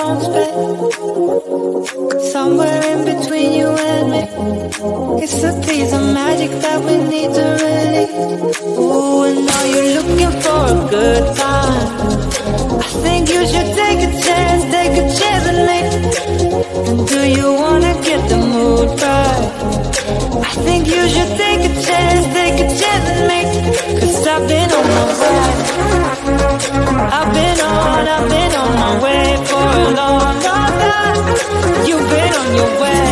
own space. Somewhere in between you and me, it's a piece of magic that we need to release. Ooh, and now you're looking for a good time. I think you should take a chance with me. And do you wanna get the mood right? I think you should take a chance with me. 'Cause I've been on my way. I've been on my way for a long, long time. You've been on your way.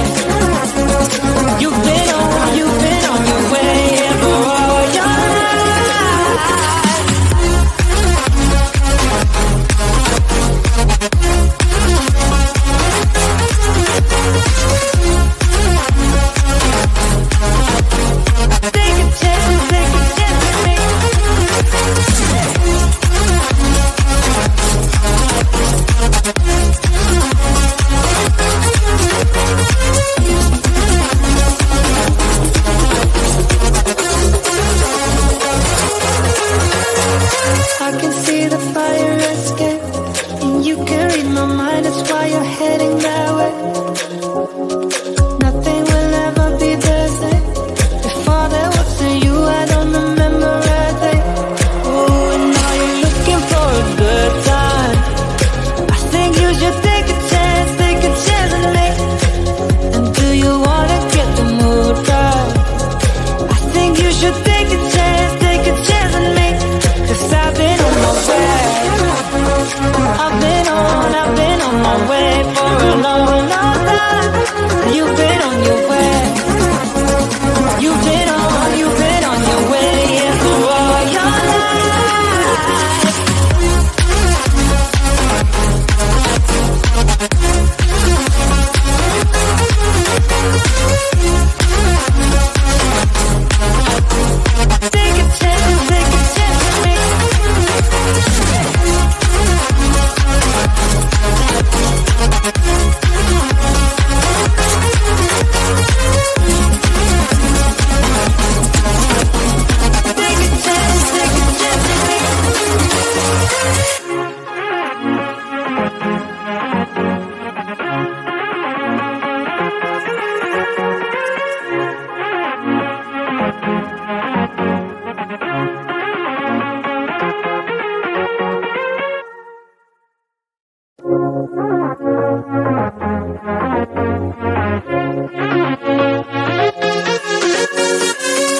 You've been on your way for all your life. Take a chance with me. I can see the fire escape, and you can read my mind, that's why you're heading that way. Nothing will ever be the same. Before there was to you, I don't remember a day. Oh, and now you're looking for a good time. I think you should take a chance with me. And do you wanna get the mood right? I think you should take a chance with me. 'Cause I've been on my way. I've been on my way for a long, long time. You've been on your way. You've been on your way, yeah, for all your life. Take a chance with me.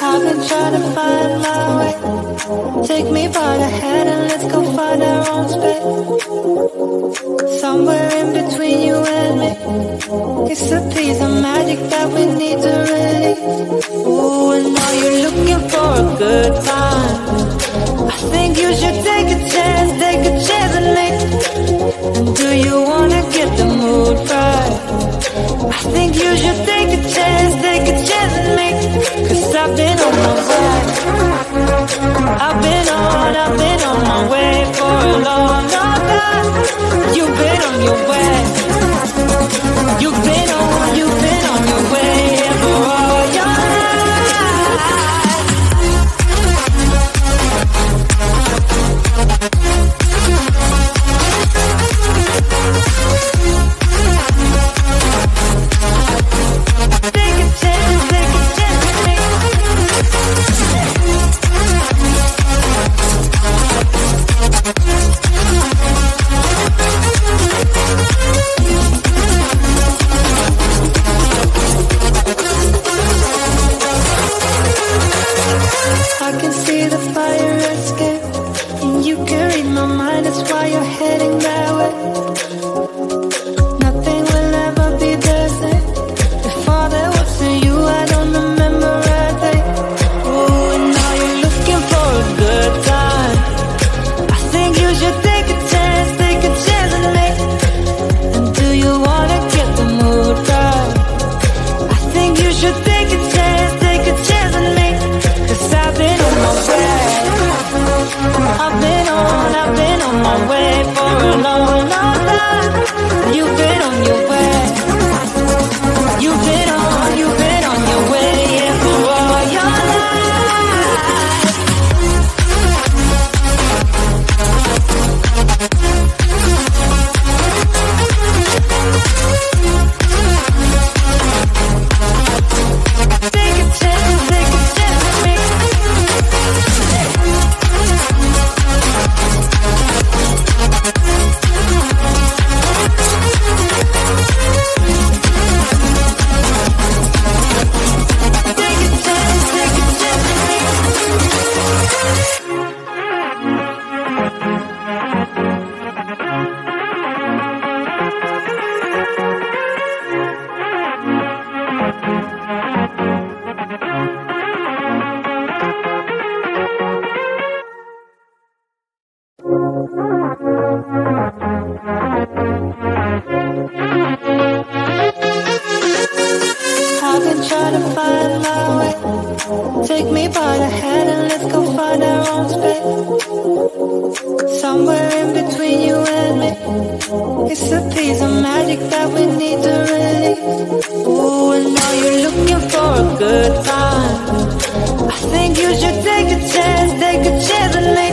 I've been trying to find my way. Take me by the hand and let's go find our own space. Somewhere in between you and me, it's a piece of magic that we need to release. Ooh, and now you're looking for a good time. I think you should take a chance with me. And do you wanna get the mood right? I think you should take a chance with me. 'Cause I've been on my way. I've been on my way for a long, long time. You've been on your way. You've been on your way for all your life. Take a chance with me. I can see the fire escape, and you can read my mind, that's why you're heading that way. Nothing will ever be the same. Before there was to you, I don't remember a day. Oh, and now you're looking for a good time. I think you should take a chance with me. And do you wanna get the mood right? I think you should take a chance with me. 'Cause I've been on my way. I've been on my way for a long, long time. You've been on your way. You've been on your way, yeah, for all your life. by the hand and let's go find our own space. Somewhere in between you and me. It's a piece of magic that we need to release. Ooh, and now you're looking for a good time. I think you should take a chance with me.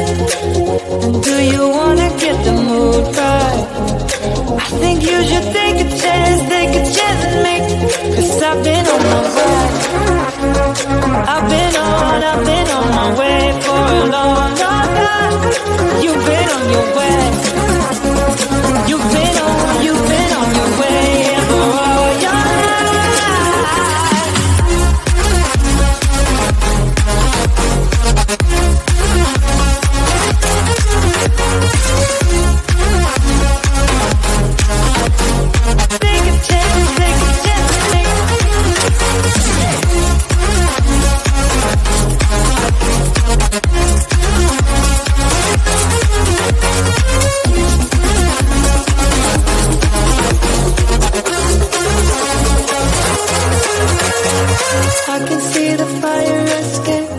And do you wanna get the mood right? I think you should take a chance with me. 'Cause I've been on my way. I've been on my way for a long, long time. You've been on your way. You've been on your way for all your life. Take a chance with me. I can see the fire escape,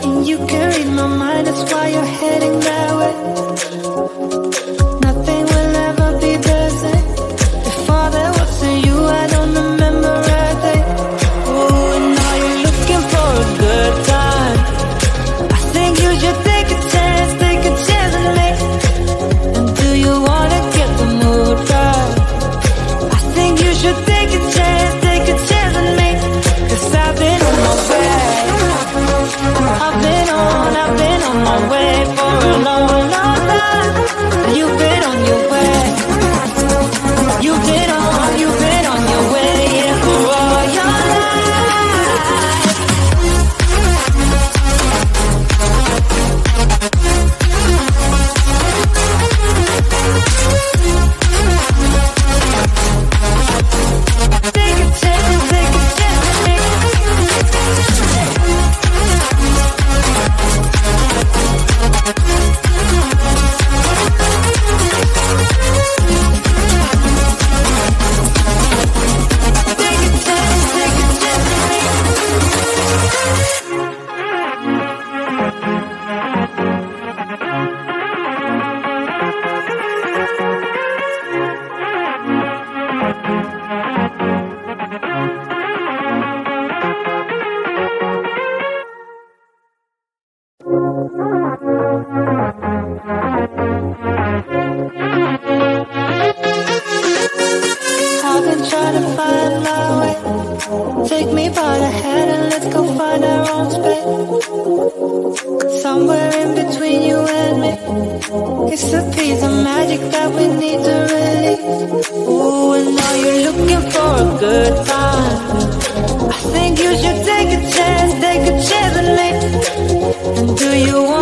and you can read my mind, that's why you're heading that way. Nothing will ever be the same. Before there wasn't you, I don't remember a day. Oh, and now you're looking for a good time. I think you should take a chance with me. And do you wanna get the mood right? I think you should take a chance with me. 'Cause I've been on my way. I've been on my way for a long, long time. You've been on your way. You've been on your way, yeah, for all your life. Take a chance with me. I've been trying to find my way. Take me by the hand and let's go find our own space. Somewhere in between you and me. It's a piece of magic that we need to release. Ooh, and now you're looking for a good time. I think you should take a chance with me. And do you want